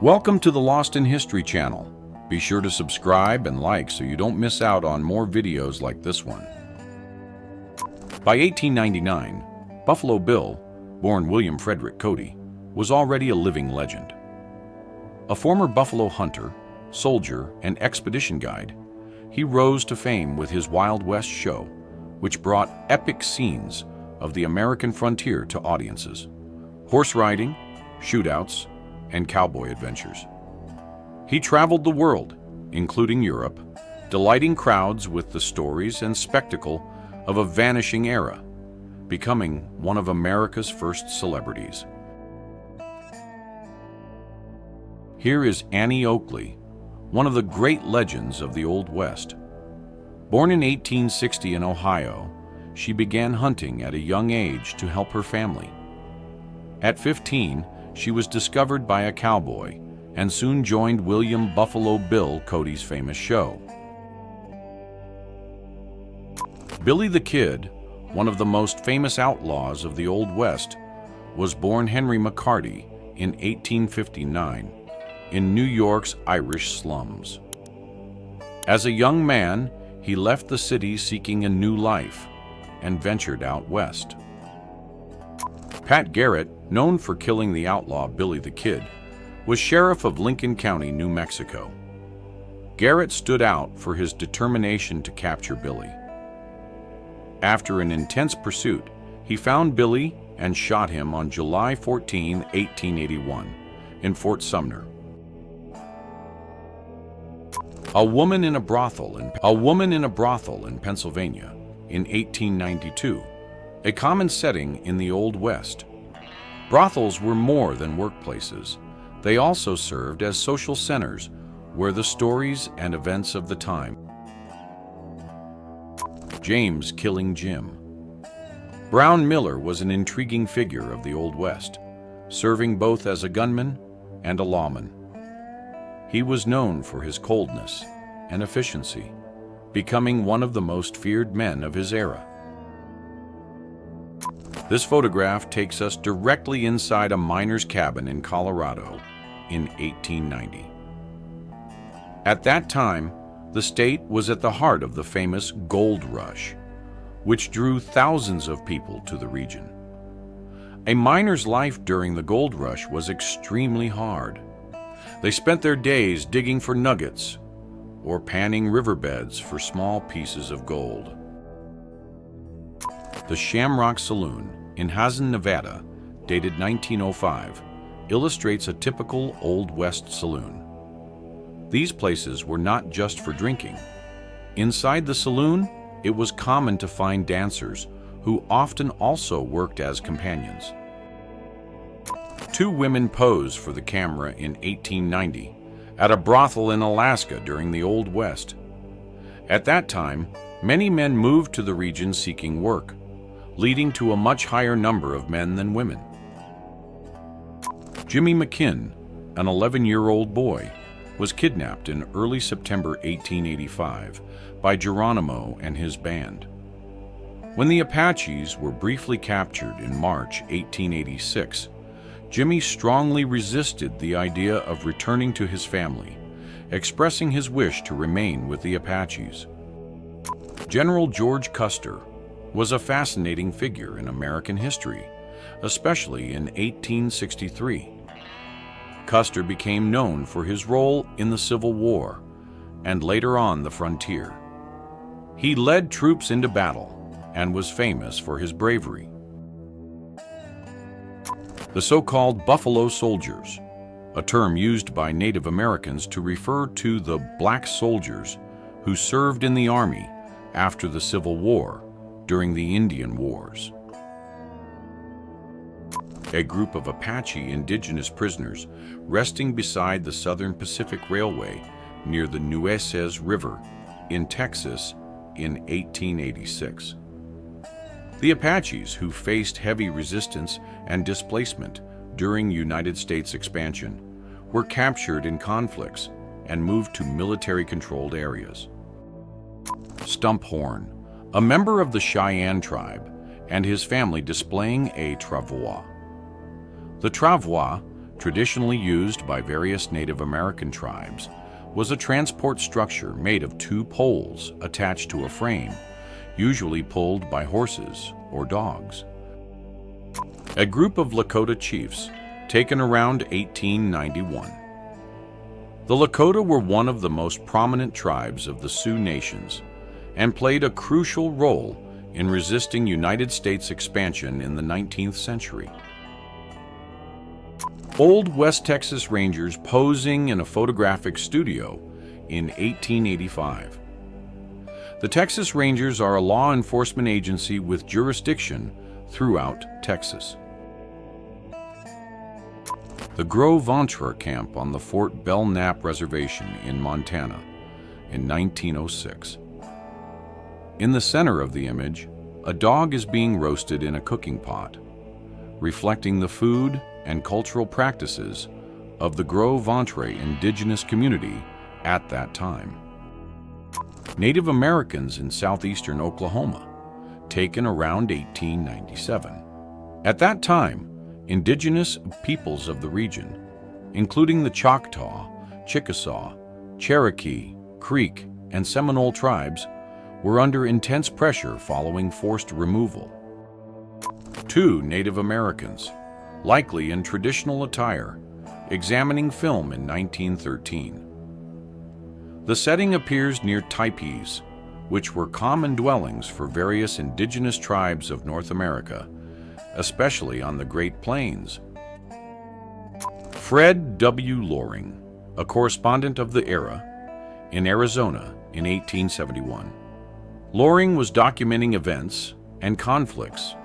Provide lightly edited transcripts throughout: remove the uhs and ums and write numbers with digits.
Welcome to the Lost in History channel. Be sure to subscribe and like so you don't miss out on more videos like this one. By 1899, Buffalo Bill, born William Frederick Cody, was already a living legend. A former buffalo hunter, soldier, and expedition guide, he rose to fame with his Wild West show, which brought epic scenes of the American frontier to audiences: horse riding, shootouts, and cowboy adventures. He traveled the world, including Europe, delighting crowds with the stories and spectacle of a vanishing era, becoming one of America's first celebrities. Here is Annie Oakley, one of the great legends of the Old West. Born in 1860 in Ohio, she began hunting at a young age to help her family. At 15, she was discovered by a cowboy and soon joined William Buffalo Bill Cody's famous show. Billy the Kid, one of the most famous outlaws of the Old West, was born Henry McCarty in 1859 in New York's Irish slums. As a young man, he left the city seeking a new life and ventured out west. Pat Garrett, known for killing the outlaw Billy the Kid, was sheriff of Lincoln County, New Mexico. Garrett stood out for his determination to capture Billy. After an intense pursuit, he found Billy and shot him on July 14, 1881, in Fort Sumner. A woman in a brothel in Pennsylvania in 1892, a common setting in the Old West. Brothels were more than workplaces. They also served as social centers where the stories and events of the time. James Killing Jim. Brown Miller was an intriguing figure of the Old West, serving both as a gunman and a lawman. He was known for his coldness and efficiency, becoming one of the most feared men of his era. This photograph takes us directly inside a miner's cabin in Colorado in 1890. At that time, the state was at the heart of the famous gold rush, which drew thousands of people to the region. A miner's life during the gold rush was extremely hard. They spent their days digging for nuggets or panning riverbeds for small pieces of gold. The Shamrock Saloon in Hazen, Nevada, dated 1905, illustrates a typical Old West saloon. These places were not just for drinking. Inside the saloon, it was common to find dancers who often also worked as companions. Two women posed for the camera in 1890 at a brothel in Alaska during the Old West. At that time, many men moved to the region seeking work, leading to a much higher number of men than women. Jimmy McKinn, an 11-year-old boy, was kidnapped in early September 1885 by Geronimo and his band. When the Apaches were briefly captured in March 1886, Jimmy strongly resisted the idea of returning to his family, expressing his wish to remain with the Apaches. General George Custer was a fascinating figure in American history, especially in 1863. Custer became known for his role in the Civil War and later on the frontier. He led troops into battle and was famous for his bravery. The so-called Buffalo Soldiers, a term used by Native Americans to refer to the black soldiers who served in the Army after the Civil War during the Indian Wars. A group of Apache indigenous prisoners resting beside the Southern Pacific Railway near the Nueces River in Texas in 1886. The Apaches, who faced heavy resistance and displacement during United States expansion, were captured in conflicts and moved to military-controlled areas. Stump Horn, a member of the Cheyenne tribe, and his family displaying a travois. The travois traditionally used by various Native American tribes, was a transport structure made of two poles attached to a frame, usually pulled by horses or dogs. A group of Lakota chiefs, taken around 1891. The Lakota were one of the most prominent tribes of the Sioux Nations and played a crucial role in resisting United States expansion in the 19th century. Old West Texas Rangers posing in a photographic studio in 1885. The Texas Rangers are a law enforcement agency with jurisdiction throughout Texas. The Gros Ventre camp on the Fort Belknap Reservation in Montana in 1906. In the center of the image, a dog is being roasted in a cooking pot, reflecting the food and cultural practices of the Gros Ventre indigenous community at that time. Native Americans in southeastern Oklahoma, taken around 1897. At that time, indigenous peoples of the region, including the Choctaw, Chickasaw, Cherokee, Creek, and Seminole tribes, were under intense pressure following forced removal. 2 Native Americans, likely in traditional attire, examining film in 1913. The setting appears near teepees, which were common dwellings for various indigenous tribes of North America, especially on the Great Plains. Fred W. Loring, a correspondent of the era, in Arizona in 1871. Loring was documenting events and conflicts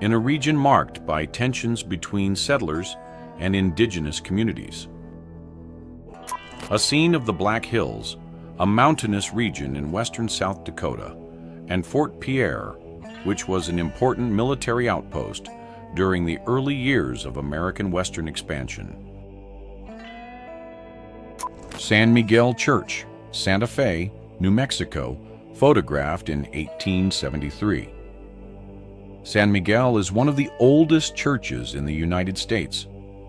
in a region marked by tensions between settlers and indigenous communities. A scene of the Black Hills, a mountainous region in western South Dakota, and Fort Pierre, which was an important military outpost during the early years of American Western expansion. San Miguel Church, Santa Fe, New Mexico, photographed in 1873. San Miguel is one of the oldest churches in the United States,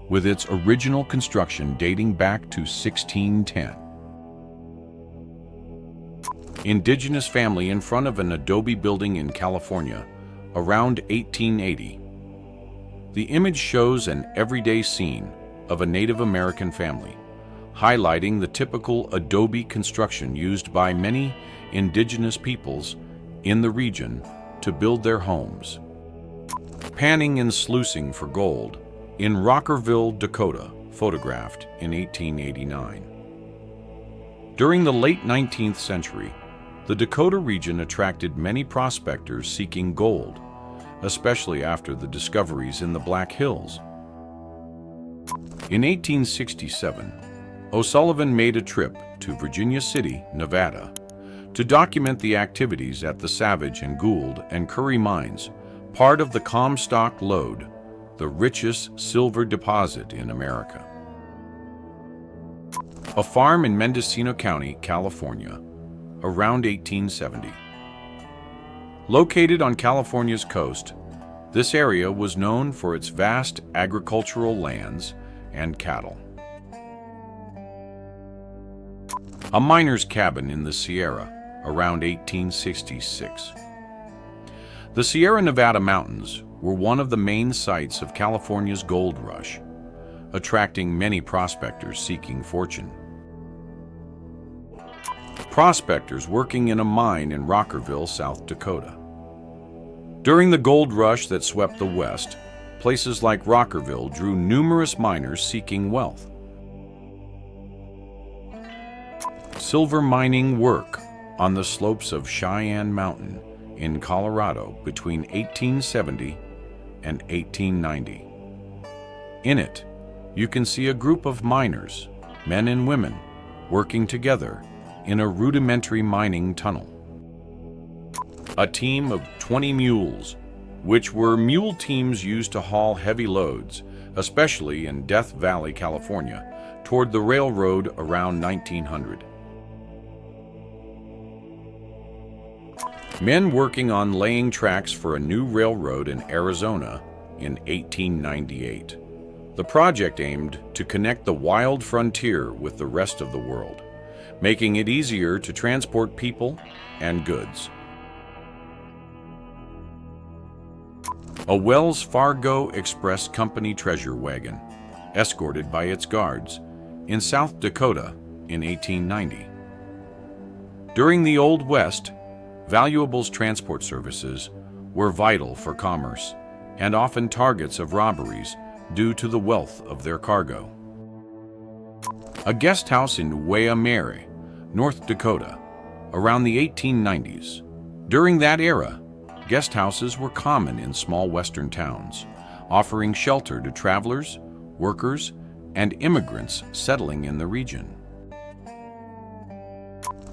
with its original construction dating back to 1610. Indigenous family in front of an adobe building in California around 1880. The image shows an everyday scene of a Native American family, highlighting the typical adobe construction used by many indigenous peoples in the region to build their homes. Panning and sluicing for gold in Rockerville, Dakota, photographed in 1889. During the late 19th century, the Dakota region attracted many prospectors seeking gold, especially after the discoveries in the Black Hills. In 1867, O'Sullivan made a trip to Virginia City, Nevada, to document the activities at the Savage and Gould and Curry mines, part of the Comstock Lode, the richest silver deposit in America. A farm in Mendocino County, California, around 1870. Located on California's coast, this area was known for its vast agricultural lands and cattle. A miner's cabin in the Sierra, around 1866. The Sierra Nevada mountains were one of the main sites of California's gold rush, attracting many prospectors seeking fortune. Prospectors working in a mine in Rockerville, South Dakota. During the gold rush that swept the West, places like Rockerville drew numerous miners seeking wealth. Silver mining work on the slopes of Cheyenne Mountain in Colorado between 1870 and 1890. In it, you can see a group of miners, men and women, working together in a rudimentary mining tunnel. A team of 20 mules, which were mule teams used to haul heavy loads, especially in Death Valley, California, toward the railroad around 1900. Men working on laying tracks for a new railroad in Arizona in 1898. The project aimed to connect the wild frontier with the rest of the world, making it easier to transport people and goods. A Wells Fargo Express Company treasure wagon, escorted by its guards, in South Dakota in 1890. During the Old West, valuables transport services were vital for commerce and often targets of robberies due to the wealth of their cargo. A guest house in Waimea, North Dakota, around the 1890s. During that era, guest houses were common in small western towns, offering shelter to travelers, workers, and immigrants settling in the region.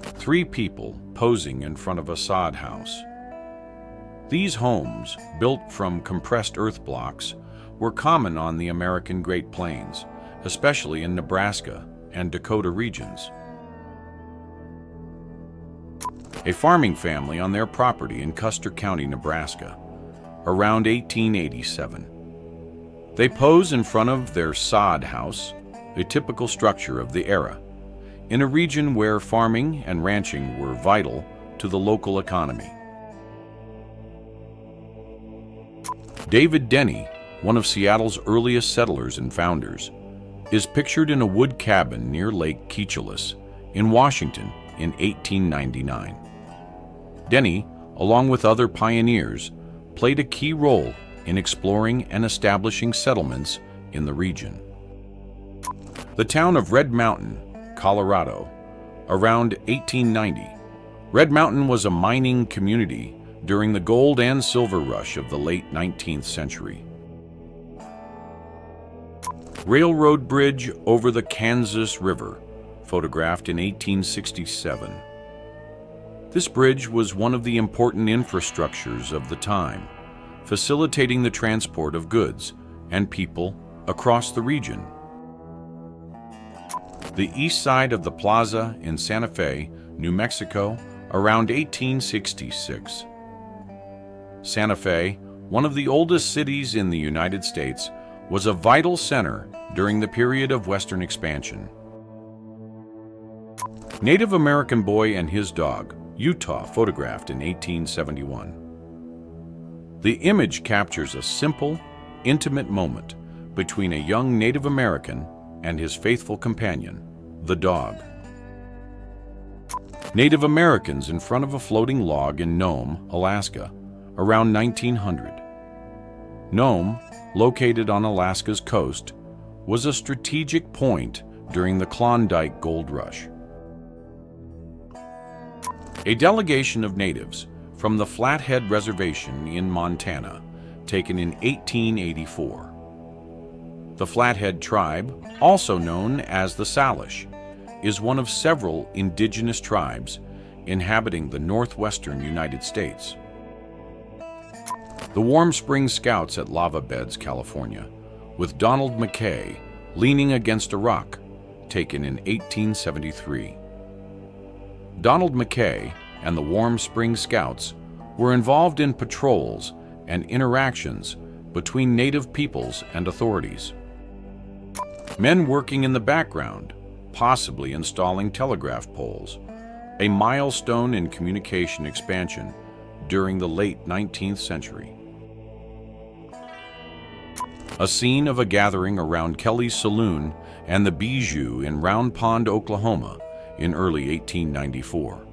3 people posing in front of a sod house. These homes, built from compressed earth blocks, were common on the American Great Plains, especially in Nebraska and Dakota regions. A farming family on their property in Custer County, Nebraska, around 1887. They pose in front of their sod house, a typical structure of the era, in a region where farming and ranching were vital to the local economy. David Denny, one of Seattle's earliest settlers and founders, is pictured in a wood cabin near Lake Keechelis in Washington in 1899. Denny, along with other pioneers, played a key role in exploring and establishing settlements in the region. The town of Red Mountain, Colorado, around 1890. Red Mountain was a mining community during the gold and silver rush of the late 19th century. Railroad bridge over the Kansas River, photographed in 1867. This bridge was one of the important infrastructures of the time, facilitating the transport of goods and people across the region. The east side of the plaza in Santa Fe, New Mexico, around 1866. Santa Fe, one of the oldest cities in the United States, was a vital center during the period of Western expansion. Native American boy and his dog, Utah, photographed in 1871. The image captures a simple, intimate moment between a young Native American and his faithful companion, the dog. Native Americans in front of a floating log in Nome, Alaska, around 1900. Nome, located on Alaska's coast, was a strategic point during the Klondike Gold Rush. A delegation of natives from the Flathead Reservation in Montana, taken in 1884. The Flathead tribe, also known as the Salish, is one of several indigenous tribes inhabiting the northwestern United States. The Warm Springs Scouts at Lava Beds, California, with Donald McKay leaning against a rock, taken in 1873. Donald McKay and the Warm Springs Scouts were involved in patrols and interactions between native peoples and authorities. Men working in the background, possibly installing telegraph poles, a milestone in communication expansion during the late 19th century. A scene of a gathering around Kelly's Saloon and the Bijou in Round Pond, Oklahoma, in early 1894.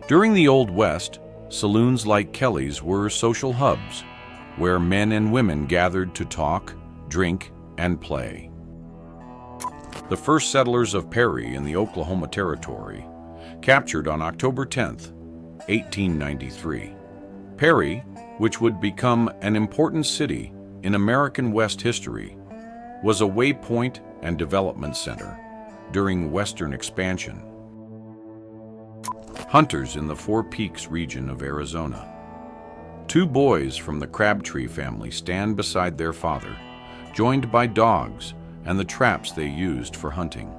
During the Old West, saloons like Kelly's were social hubs, where men and women gathered to talk, drink, and play. The first settlers of Perry in the Oklahoma Territory, captured on October 10, 1893. Perry, which would become an important city in American West history, was a waypoint and development center during Western expansion. Hunters in the Four Peaks region of Arizona. 2 boys from the Crabtree family stand beside their father, joined by dogs and the traps they used for hunting.